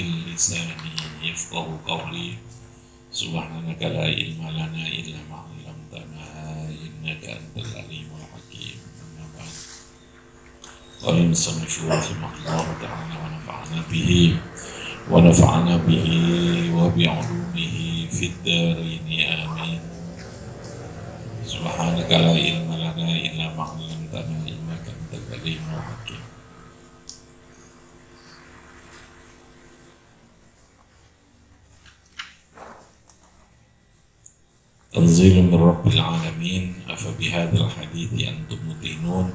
bil lisani yafqahu qawli. Subhanaka la ilma lana illa ma 'allamtana innaka antal alimul hakim. Amma ba'd. Qala al-musannif rahimahullahu ta'ala wa nafa'ana bihi wa bi'ulumihi fid dharain amin. Subhanaka la ilma lana illa ma 'allamtana innaka antal alimul hakim. Tanzilun min Rabbil Alamin, afa bihadzal hadithi antum mudhinun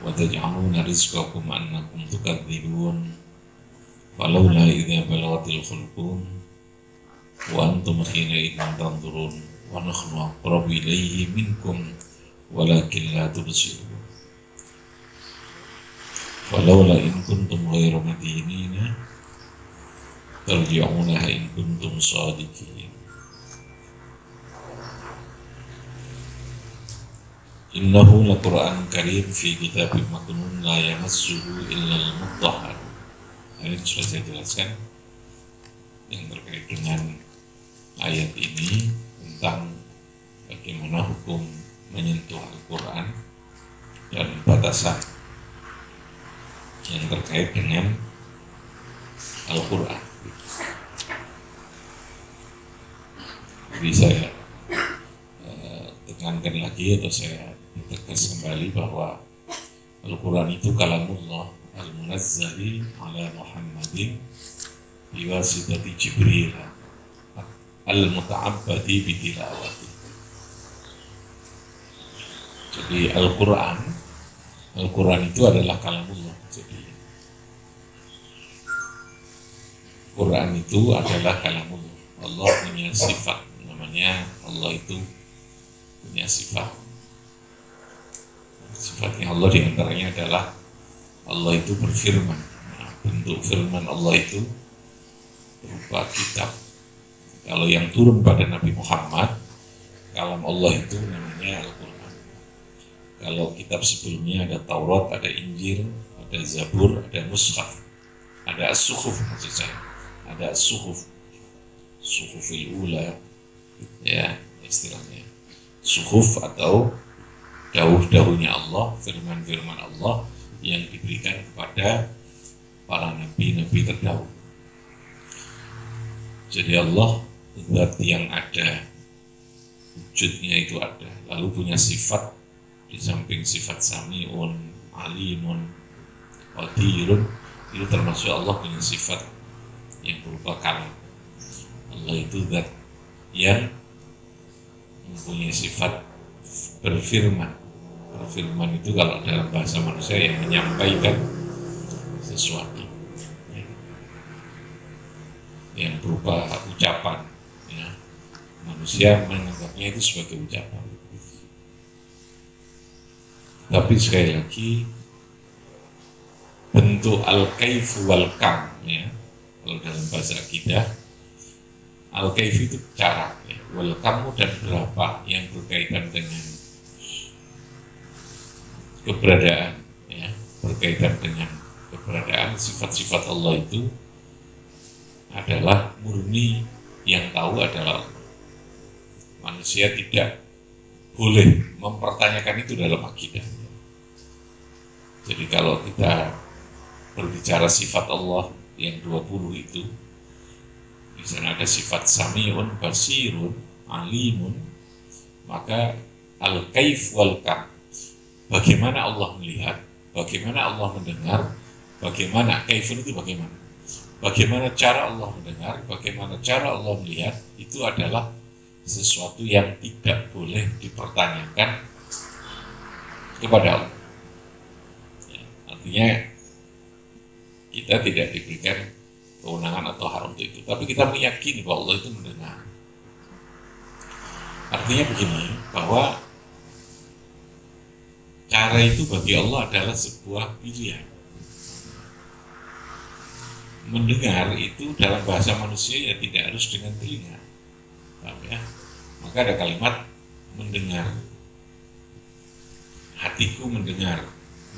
wa taj'aluna rizqakum annakum tukadzibun falawla idza balaghatil khulqum wa antum hina idzin tanzurun wa nahnu aqrabu ilayhi minkum walakin la tubsirun falawla in kuntum ghayra madinina tarji'unaha in kuntum shadiqin. Innahu la-Qur'an karim fi kitabim maknun la yamassuhu illa al-mutahhar. Ini sudah saya jelaskan yang terkait dengan ayat ini tentang bagaimana hukum menyentuh Al-Quran dan batasan yang terkait dengan Al-Quran. Jadi saya tekankan lagi atau saya tegas kembali bahwa Al-Quran itu kalamullah al-munazzali ala Muhammadin biwasitati Jibril al-muta'abbadi bitilawati. Jadi Al-Quran itu adalah kalamullah. Jadi Quran itu adalah kalamullah. Allah punya sifat, namanya Allah itu punya sifat. Sifatnya Allah diantaranya adalah Allah itu berfirman. Nah, bentuk firman Allah itu berupa kitab. Kalau yang turun pada Nabi Muhammad, kalam Allah itu namanya Al-Quran. Kalau kitab sebelumnya ada Taurat, ada Injil, ada Zabur, ada Mushaf, ada As-Suhuf maksud saya, ada As-Suhuf, Suhufil Ula, ya istilahnya. Suhuf atau dawuh-dawuhnya Allah, firman-firman Allah yang diberikan kepada para nabi-nabi terdahulu. Jadi Allah, zat yang ada, wujudnya itu ada, lalu punya sifat, di samping sifat sami'un, alimun, qadirun, itu termasuk Allah punya sifat yang berupa kalam. Allah itu zat yang mempunyai sifat berfirman. Berfirman itu kalau dalam bahasa manusia yang menyampaikan sesuatu ya, yang berupa ucapan ya. Manusia menganggapnya itu sebagai ucapan. Tapi sekali lagi bentuk al-kaif wal-kam ya. Kalau dalam bahasa akidah al-kaif itu cara ya. Wal-kamu dan berapa yang berkaitan dengan keberadaan ya, berkaitan dengan keberadaan. Sifat-sifat Allah itu adalah murni, yang tahu adalah Allah. Manusia tidak boleh mempertanyakan itu dalam akidah. Jadi kalau kita berbicara sifat Allah yang 20 itu, di sana ada sifat sami'un, basirun, alimun, maka al-kaif wal-kam, bagaimana Allah melihat, bagaimana Allah mendengar, bagaimana kaifun itu bagaimana cara Allah mendengar, bagaimana cara Allah melihat, itu adalah sesuatu yang tidak boleh dipertanyakan kepada Allah. Ya, artinya kita tidak diberikan kewenangan atau hak untuk itu, tapi kita meyakini bahwa Allah itu mendengar. Artinya begini, bahwa cara itu bagi Allah adalah sebuah pilihan. Mendengar itu dalam bahasa manusia ya tidak harus dengan telinga. Paham ya? Maka ada kalimat mendengar. Hatiku mendengar,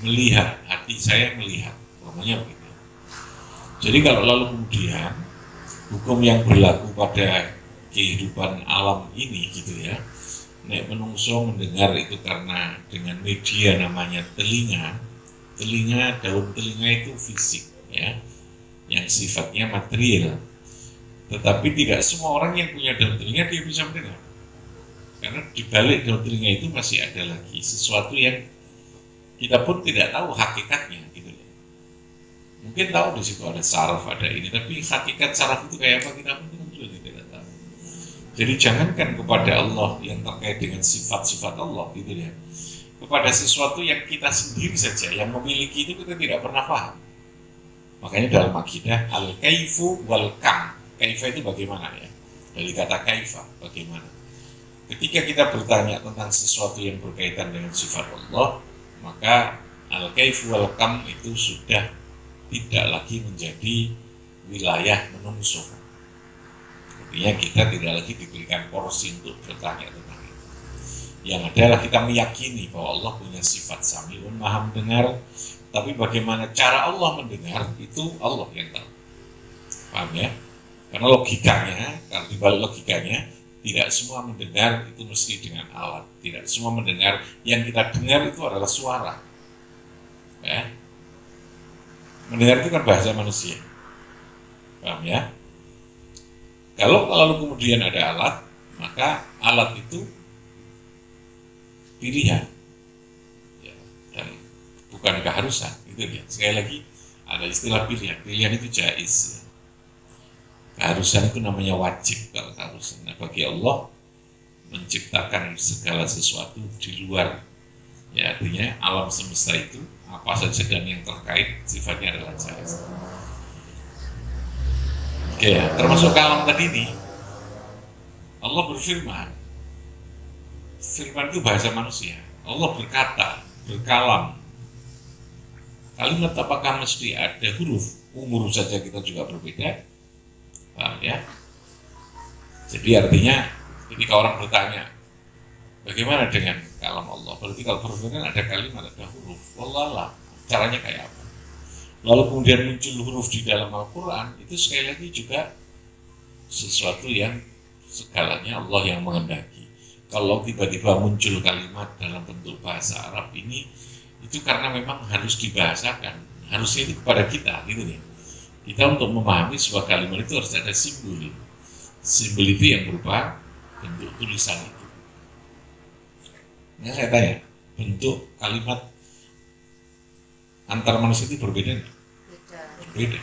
melihat, hati saya melihat. Pokoknya begitu. Jadi kalau lalu kemudian hukum yang berlaku pada kehidupan alam ini gitu ya, nek menungso mendengar itu karena dengan media namanya telinga, daun telinga itu fisik ya, yang sifatnya material. Tetapi tidak semua orang yang punya daun telinga dia bisa mendengar. Karena di balik daun telinga itu masih ada lagi sesuatu yang kita pun tidak tahu hakikatnya gitu ya. Mungkin tahu di situ ada saraf, ada ini, tapi hakikat saraf itu kayak apa kita pun juga tidak tahu. Jadi jangankan kepada Allah yang terkait dengan sifat-sifat Allah gitu ya, kepada sesuatu yang kita sendiri saja yang memiliki itu kita tidak pernah paham. Makanya dalam akidah al-kaifu wal-kam, kaifa itu bagaimana ya, dari kata kaifa bagaimana. Ketika kita bertanya tentang sesuatu yang berkaitan dengan sifat Allah, maka al-kaifu wal-kam itu sudah tidak lagi menjadi wilayah menungso. Artinya kita tidak lagi diberikan porsi untuk bertanya tentang itu. Yang adalah kita meyakini bahwa Allah punya sifat sami'un, maha mendengar, tapi bagaimana cara Allah mendengar itu Allah yang tahu. Paham ya? Karena logikanya, kalau dibalik logikanya, tidak semua mendengar itu mesti dengan alat. Tidak semua mendengar, yang kita dengar itu adalah suara. Ya? Mendengar itu kan bahasa manusia. Paham ya? Kalau lalu kemudian ada alat, maka alat itu pilihan. Ya, dan bukan keharusan. Itu dia. Sekali lagi, ada istilah pilihan. Pilihan itu jaiz. Ya. Keharusan itu namanya wajib kalau keharusan. Nah, bagi Allah menciptakan segala sesuatu di luar. Ya, artinya alam semesta itu apa saja dan yang terkait sifatnya adalah jaiz. Oke ya, termasuk kalam tadi ini Allah berfirman. Firman itu bahasa manusia. Allah berkata, berkalam. Kalimat apakah mesti ada huruf? Umur saja kita juga berbeda. Paham ya? Jadi artinya ketika orang bertanya, bagaimana dengan kalam Allah? Berarti kalau berfirman ada kalimat, ada huruf. Wallahualam, caranya kayak apa? Lalu kemudian muncul huruf di dalam Al-Quran, itu sekali lagi juga sesuatu yang segalanya Allah yang menghendaki. Kalau tiba-tiba muncul kalimat dalam bentuk bahasa Arab ini, itu karena memang harus dibahasakan. Harusnya itu kepada kita, gitu nih. Kita untuk memahami sebuah kalimat itu harus ada simbol. Simbol itu yang berupa bentuk tulisan itu. Nah, saya tanya, bentuk kalimat antar manusia itu berbeda nggak? Berbeda.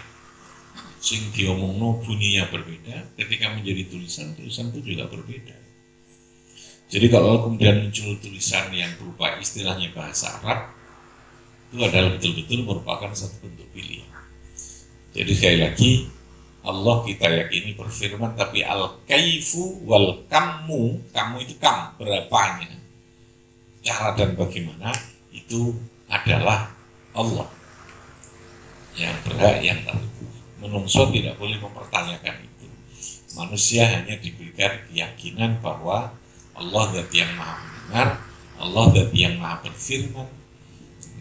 Sing diomongno bunyinya berbeda, ketika menjadi tulisan itu juga berbeda. Jadi kalau kemudian muncul tulisan yang berupa istilahnya bahasa Arab, itu adalah betul-betul merupakan satu bentuk pilihan. Jadi sekali lagi, Allah kita yakini berfirman, tapi al-kaifu wal kamu itu kam, berapanya, cara dan bagaimana, itu adalah Allah yang berhak, yang tahu. Menungso tidak boleh mempertanyakan itu. Manusia hanya diberikan keyakinan bahwa Allah zat yang maha mendengar, Allah zat yang maha berfirman.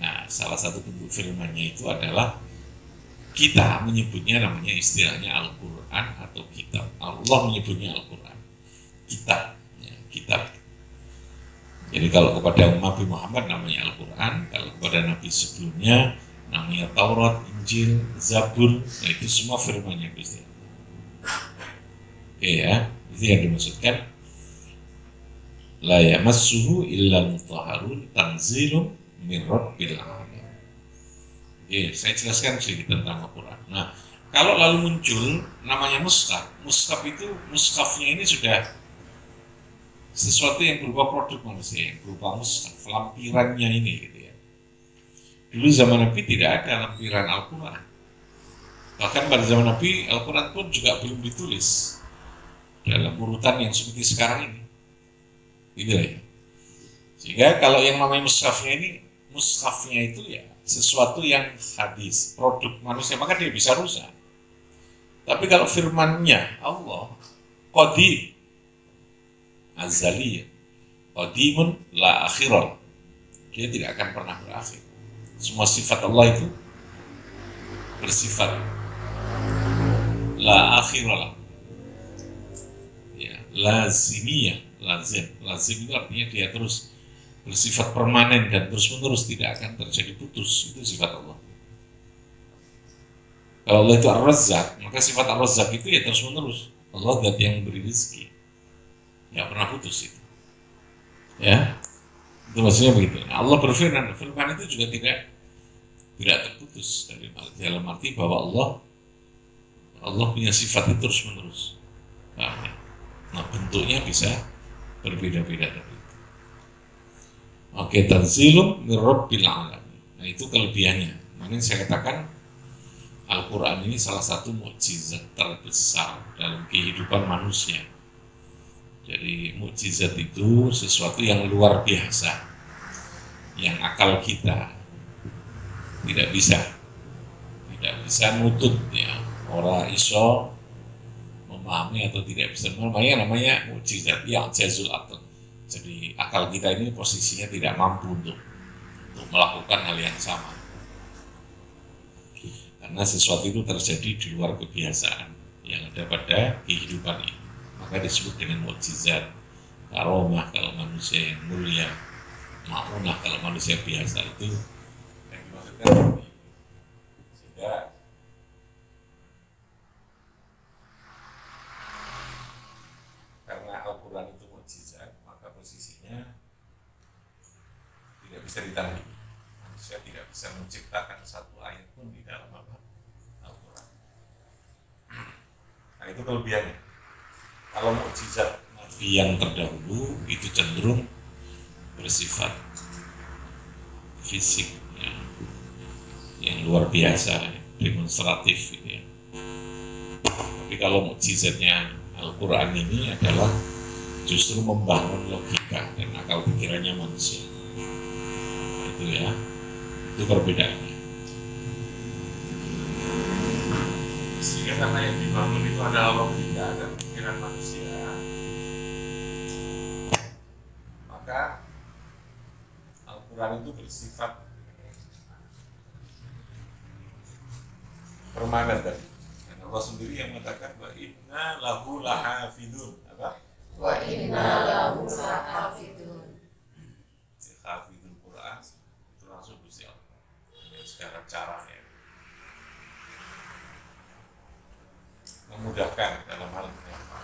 Nah, salah satu bentuk firmannya itu adalah kita menyebutnya namanya istilahnya Al-Quran atau kitab. Allah menyebutnya Al-Quran, kitab, ya, kitab. Jadi kalau kepada Nabi Muhammad namanya Al-Quran, kalau kepada Nabi sebelumnya namanya Taurat, Injil, Zabur, nah itu semua firman-Nya Gusti. Oke ya, itu yang dimaksudkan. La yamassuhu illa mutahharun tanzilun min rabbil alamin. Oke, saya jelaskan sedikit tentang Al-Quran. Nah, kalau lalu muncul namanya mushaf, mushaf itu mushafnya ini sudah sesuatu yang berupa produk manusia, yang berupa mushaf, lampirannya ini gitu ya. Dulu zaman Nabi tidak ada lampiran Al-Quran. Bahkan pada zaman Nabi, Al-Quran pun juga belum ditulis dalam urutan yang seperti sekarang ini. Gitu ya. Sehingga kalau yang namanya mushafnya ini, mushafnya itu ya sesuatu yang hadis, produk manusia, maka dia bisa rusak. Tapi kalau firmannya Allah, qadim, azali, qadimun la akhirah, dia tidak akan pernah berakhir. Semua sifat Allah itu bersifat la akhiralah. Ya, lazimiyah, lazim itu artinya dia terus bersifat permanen dan terus menerus, tidak akan terjadi putus. Itu sifat Allah. Kalau Allah itu Ar-Razzaq, maka sifat Ar-Razzaq itu ya terus menerus. Allah zat yang memberi rezeki, nggak pernah putus itu. Ya, itu maksudnya begitu. Nah, Allah berfirman itu juga tidak terputus dari dalam arti bahwa Allah punya sifat itu terus menerus. Nah, bentuknya bisa berbeda-beda dari itu. Oke, tanzilum mir rabbil alamin. Nah, itu kelebihannya. Makanya saya katakan Al-Quran ini salah satu mukjizat terbesar dalam kehidupan manusia. Jadi mukjizat itu sesuatu yang luar biasa, yang akal kita tidak bisa nutut ya. Orang iso memahami atau tidak bisa memahami, namanya mukjizat yang jazul akal. Jadi akal kita ini posisinya tidak mampu untuk melakukan hal yang sama. Karena sesuatu itu terjadi di luar kebiasaan yang ada pada kehidupan ini. Maka disebut dengan mukjizat. Karomah kalau manusia yang mulia, ma'unah kalau manusia biasa, itu yang dimaksudkan. Sehingga karena Al-Quran itu mukjizat, maka posisinya tidak bisa ditandingi. Manusia tidak bisa menciptakan satu ayat pun di dalam Al-Quran. Nah, itu kelebihannya. Kalau mukjizat Nabi yang terdahulu itu cenderung bersifat fisik ya, yang luar biasa, demonstratif gitu ya. Tapi kalau mukjizatnya Al-Quran ini adalah justru membangun logika dan akal pikirannya manusia. Itu ya, itu perbedaannya. Sehingga karena yang dibangun itu adalah logika dan pikiran manusia, maka Al-Quran itu bersifat permanen tadi. Dan Allah sendiri yang mengatakan wa inna lahu lahafidun. Apa? Wa inna lahu lahafidun. Hafidul Quran itu langsung Gusti Allah. Secara caranya memudahkan dalam hal menghafal,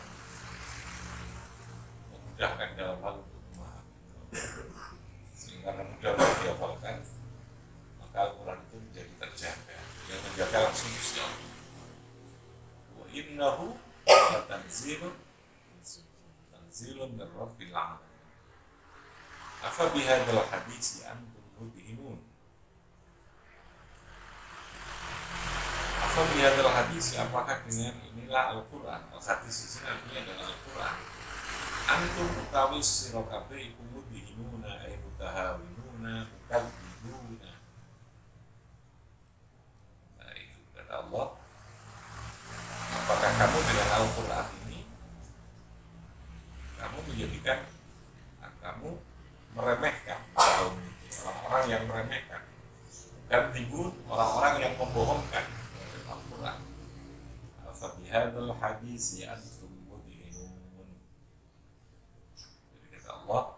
memudahkan dalam hal untuk memahami, sehingga mudah untuk dihafalkan, maka Al-Quran itu menjadi terjaga. Yang menjaga langsung Gusti Allah. Wa innahu latanzilun min rabbil alamin. Afa bihadzal hadits antum mudhinun. Afa bihadzal hadits, apakah dengan inilah Al-Quran? Al-Hadis di sini artinya adalah Al-Quran. Antum utawi sira kabeh iku mudhinuna ay mutahawinuna mukadzibuna. Nah, itu kata Allah. Apakah kamu dengan Al-Quran ini kamu menjadikan kamu meremehkan orang-orang yang meremehkan dan timbul orang-orang yang membohongkan Al-Quran. Fabihadzal hadits antum mudhinun. Jadi kata Allah,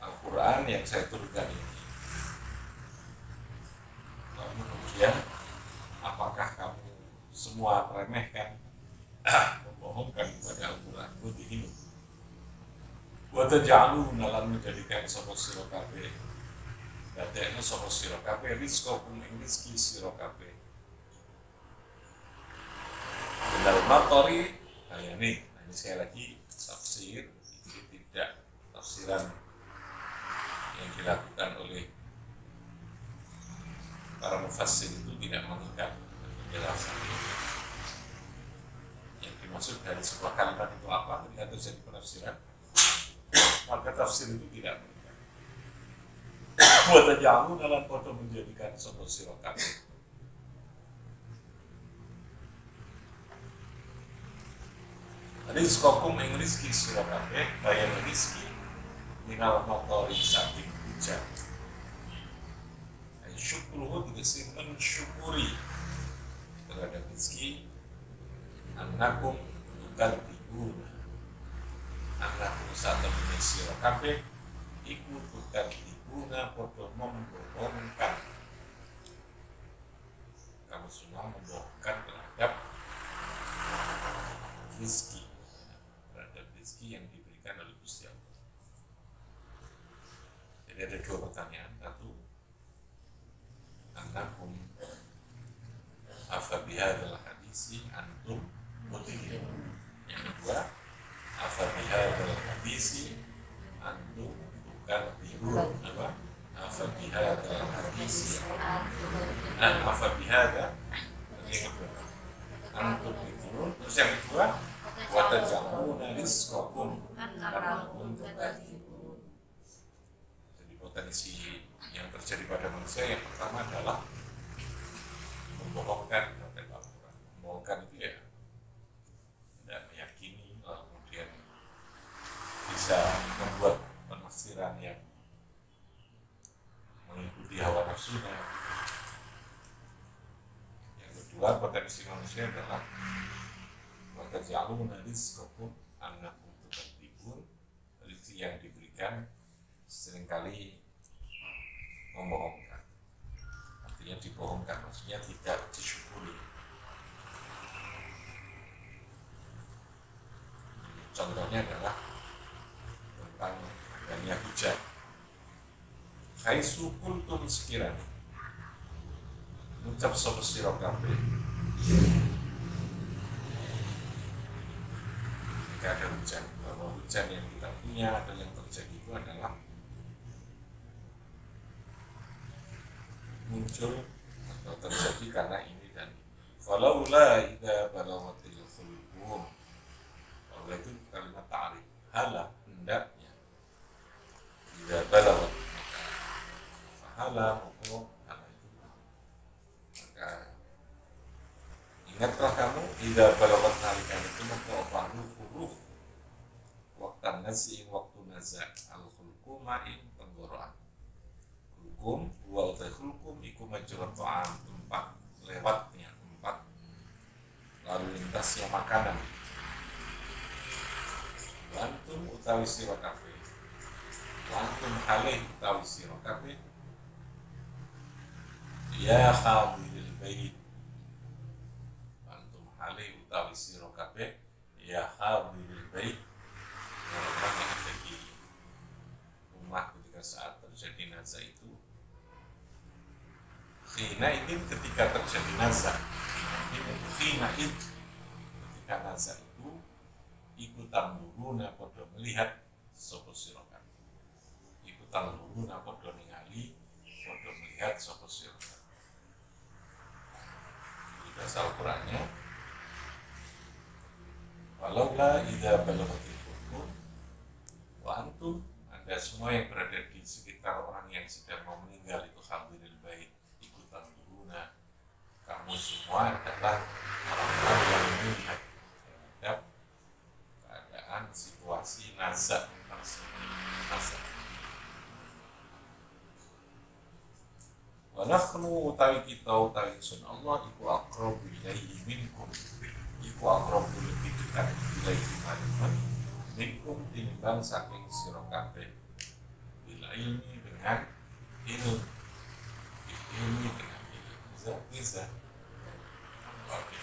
Al-Quran yang saya turunkan ini, lalu kemudian apakah kamu semua meremehkan, membohongkan kepada Al-Quran? Mudhinun. Wa taj'aluna lan menjadikan sapa sira kabeh, dadekno sapa sira kabeh rizqakum ing rezeki sira kabeh. Dalam matori, nah ini sekali lagi tafsir, ini tidak tafsiran yang dilakukan oleh para mufassir, itu tidak mengikat penjelasan. Yang dimaksud dari sebuah kalimat itu apa, ketika terjadi penafsiran, maka tafsir itu tidak mengikat. Buat aja aku dalam foto menjadikan sapa sira kabeh. Rizqakum ing rizki sira kabeh, bayar rizki minal matori saking hujan. Syukruhu dikasih mensyukuri. terhadap rezeki, annakum tukadzibuna, annakum satemene sira kabeh iku tukadzibuna padha membohongkan. Kamu semua membohongkan terhadap rezeki, terhadap rezeki yang diberikan oleh Gusti Allah. Jadi ada dua pertanyaan. Satu, annakum afa bihadzal hadisi antum mudhirun. Yang kedua, afa bihadzal hadisi antum tukadzibun. Apa? Afa bihadzal hadisi afa bihadza. Yang kedua, antum mudhirun. Terus yang kedua, wa taj'aluna rizqakum annakum tukadzibun. Jadi potensi yang terjadi pada manusia yang pertama adalah membohongkan kata Al-Quran. Membohongkan itu ya tidak meyakini, kemudian bisa membuat penafsiran yang mengikuti hawa nafsunya. Yang kedua, potensi manusia adalah wa taj'aluna rizqakum annakum tukadzibun. Rezeki yang diberikan seringkali membohongkan. Artinya dibohongkan, maksudnya tidak disyukuri. Contohnya adalah tentang adanya hujan. Khaisu kuntum sekiranya ngucap sapa sira kabeh ketika ada hujan, bahwa hujan yang kita punya atau yang terjadi itu adalah muncul atau terjadi karena ini dan ini. Falaula idza balaghatil khulqum. Falaula itu kalimat ta'rif. Hala, hendaknya. Idza balaghat, fahala maka hala itu. Maka ingatlah kamu idza balaghat nalikan itu maka apa huruf waktu nasi waktu nazak al khulqum ma'in tenggorokan. Hukum wa hukum iku majrut ta'am, tempat lewatnya, tempat lalu lintasnya makanan. Wantum utawi sira kabeh, wantum halih utawi sira kabeh, ya khadiril bait. Wantum halih utawi sira kabeh, ya khadiril bait. Orang yang ada di rumah ketika saat terjadi nazar itu, khina itu ketika terjadi nazar, khina itu ketika nazar itu ikutan luruna podo melihat sopo sirokan, ikutan luruna podo ningali podo melihat sopo sirokan. Di bahasa Al-Qurannya, walaula idza balaghatil hulqum wa antum, Anda semua yang berada di sekitar orang yang sedang mau meninggal itu hadiril bait ikutan turuna. Kamu semua adalah orang-orang yang melihat terhadap keadaan situasi nazar. Wa nahnu utawi kita utawi sun Allah iku aqrabu ilaihi minkum, iku aqrabu lebih dekat ilaihi minkum tinimbang saking sira kabeh, bila ilmi dengan ilmu, ilmi dengan ilmu, bisa oke.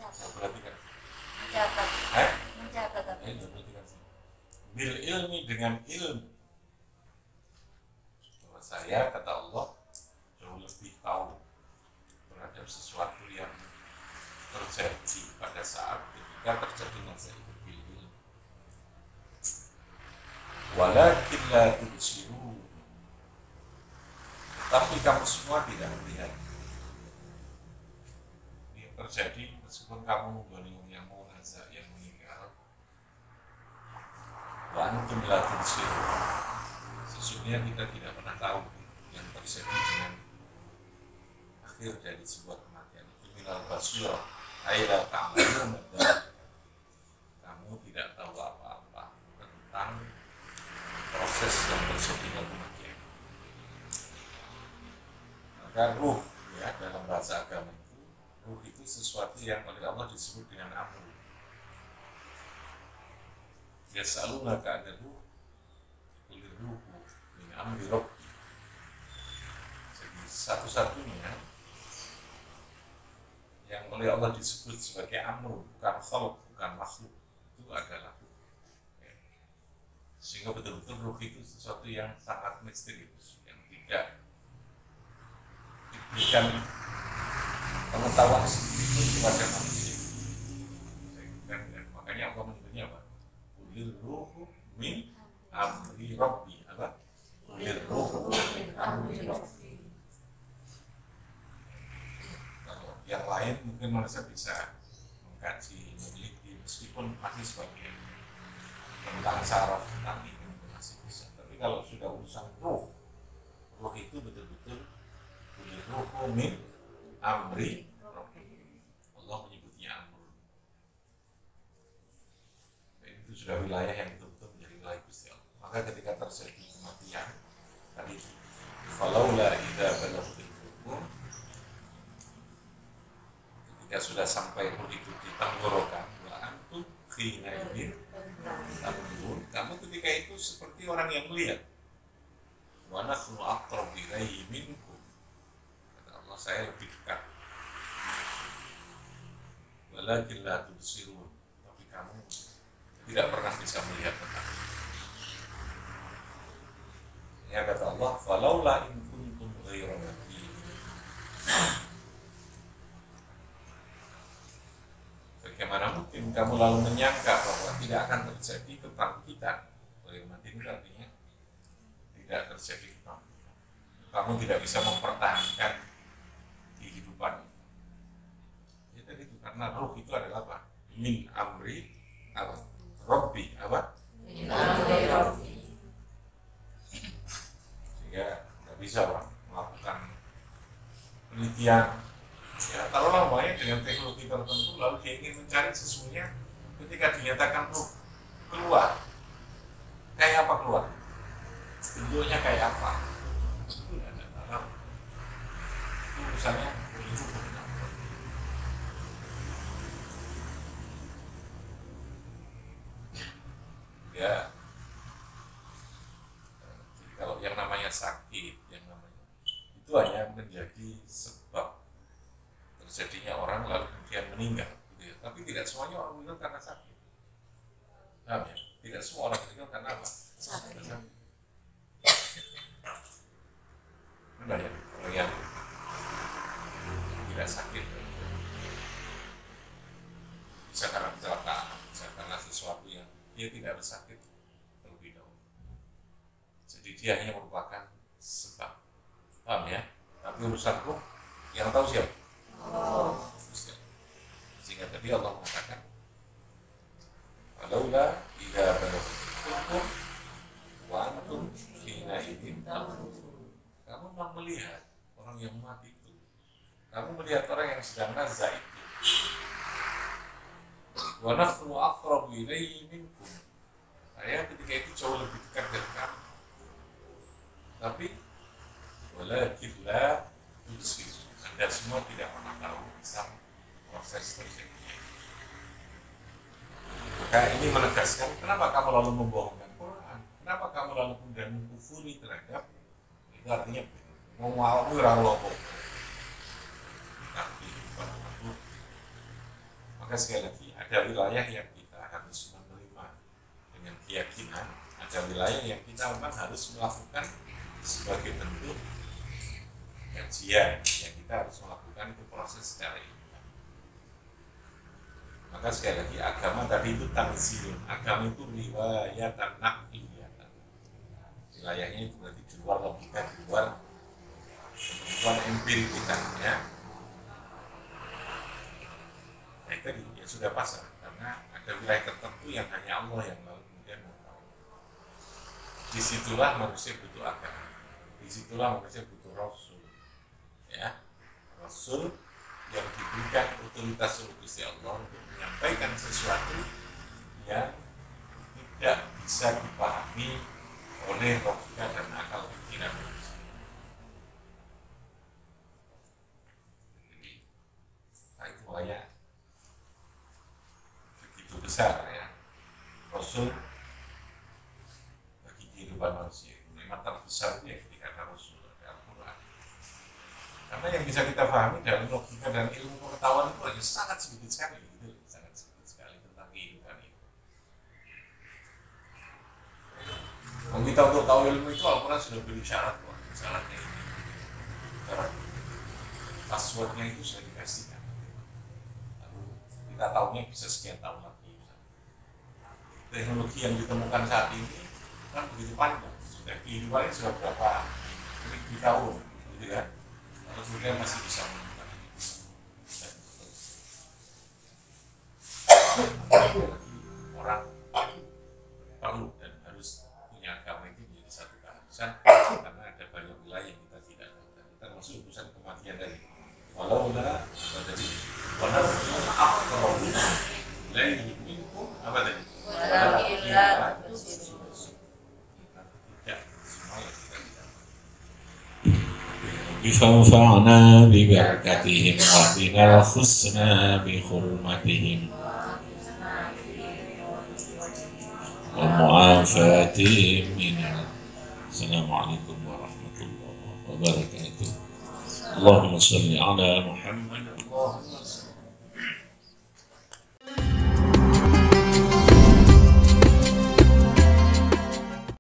Perhatikan mencatat bil ilmi dengan ilmu, bahwa saya kata Allah jauh lebih tahu terhadap sesuatu yang terjadi pada saat ketika terjadi masa itu bil ilmi. Walakin la tubsirun, tapi kamu semua tidak melihat. Ini yang terjadi meskipun kamu menggolong yang mau nazar yang meninggal. Wa antum la tubsirun, sesungguhnya kita tidak pernah tahu yang terjadi dengan akhir dari sebuah kematian itu. Minal basirah aila ta'lamun, kamu tidak tahu apa-apa tentang proses yang terjadi dalam kematian. Maka ruh ya dalam bahasa agama itu, ruh itu sesuatu yang oleh Allah disebut dengan amr. Yas'alunaka 'anil ruh, qulir ruhu min amri rabbi. Jadi satu-satunya yang oleh Allah disebut sebagai amr, bukan khalq, bukan makhluk, itu adalah ruh. Sehingga betul-betul ruh itu sesuatu yang sangat misterius, yang tidak diberikan pengetahuan sedikit kepada manusia. Makanya Allah menyebutnya apa? Qulir ruhu min amri rabbi. Apa? Qulir ruhu min amri rabbi. Kalau yang lain mungkin manusia bisa mengkaji, meneliti, meskipun masih sebagian tentang saraf, tentang ini masih bisa. Tapi kalau sudah urusan ruh itu betul-betul qulir ruhu min amri rabbi. Allah menyebutnya amr. Itu sudah wilayah yang betul-betul menjadi wilayah Gusti Allah. Maka ketika terjadi kematian tadi, falaula idza balaghatil hulqum, ketika sudah sampai ruh itu di tenggorokan, wa antum khina idin tanzurun, kamu ketika itu seperti orang yang melihat. Wa nahnu aqrabu ilaihi minkum, kata Allah, saya lebih dekat. Walakin la tubsirun, tapi kamu tidak pernah bisa melihat tentang. Ya kata Allah, falaula in kuntum ghairu madinin. Bagaimana mungkin kamu lalu menyangka bahwa tidak akan terjadi kebangkitan? Ghairu madinin artinya tidak terjadi kebangkitan. Kamu tidak bisa mempertahankan kehidupan. Ya tadi itu karena ruh itu adalah apa? Min amri apa? Rabbi apa? Min amri rabbi. Sehingga nggak bisa orang melakukan penelitian. Ya taruhlah umpamanya dengan teknologi tertentu, lalu dia ingin mencari sesungguhnya ketika dinyatakan ruh keluar, kayak apa keluar? Bentuknya kayak apa? Itu tidak tahu. Itu urusannya ya. Jadi kalau yang namanya sakit, yang namanya itu hanya menjadi sebab terjadinya orang lalu kemudian meninggal, gitu ya. Tapi tidak semuanya orang meninggal karena sakit. Paham ya? Tidak semua orang meninggal karena apa? Sakit. Ada ya orang yang tidak sakit bisa karena kecelakaan, bisa karena sesuatu yang dia tidak bersakit terlebih dahulu. Jadi dia hanya merupakan sebab. Paham ya? Tapi urusan ruh yang tahu siapa? Allah. Sehingga tadi Allah mengatakan, walaula idza balaghatil wa antum hina idzin tanzurun. Kamu mau melihat orang yang mati itu. Kamu melihat orang yang sedang nazar itu. Wa nahnu aqrabu ilaihi minkum. Saya ketika itu jauh lebih dekat dari kamu. Tapi walakin la tubsirun. Anda semua tidak pernah tahu besar proses terjadinya. Maka ini menegaskan kenapa kamu lalu membohongkan Quran, kenapa kamu lalu kemudian mengkufuri terhadap itu, artinya mau ngawur. Tapi maka sekali lagi ada wilayah yang kita harus menerima dengan keyakinan, ada wilayah yang kita memang harus melakukan sebagai bentuk kajian yang kita harus melakukan itu proses secara ilmiah. Maka sekali lagi agama tadi itu tanzilun, agama itu riwayatan naqliyatan. Wilayahnya itu berarti di luar logika, di luar ketentuan empirik kita ya. Nah itu ya sudah pasrah karena ada wilayah tertentu yang hanya Allah yang lalu kemudian mengetahui. Disitulah manusia butuh agama, disitulah manusia butuh rasul. Ya, rasul yang diberikan otoritas oleh Gusti Allah untuk menyampaikan sesuatu yang tidak bisa dipahami oleh logika dan akal pikiran manusia. besar ya. Rasul bagi kehidupan manusia, nikmat terbesar itu ya ketika ada Rasul, ada Al-Quran. Karena yang bisa kita pahami dalam logika dan ilmu pengetahuan itu hanya sangat sedikit sekali, gitu, sangat sedikit sekali tentang kehidupan itu. Kalau kita untuk tahu ilmu itu, Al-Quran sudah beri syarat, syaratnya ini. Karena passwordnya itu sudah dikasihkan. Lalu kita tahunya bisa sekian tahun lagi. Teknologi yang ditemukan saat ini kan begitu panjang, sudah kehidupannya sudah berapa ribu tahun, gitu ya. Lalu kemudian masih bisa menemukan orang perlu dan harus punya agama itu menjadi satu keharusan, karena ada banyak wilayah yang kita tidak tahu, termasuk urusan kematian dari walau udah dari walau kalau lain apa tadi? فانفعنا ببركتهم وقنا الحسنى بحرمتهم ومعافاتهم من السلام عليكم ورحمة الله وبركاته اللهم صل على محمد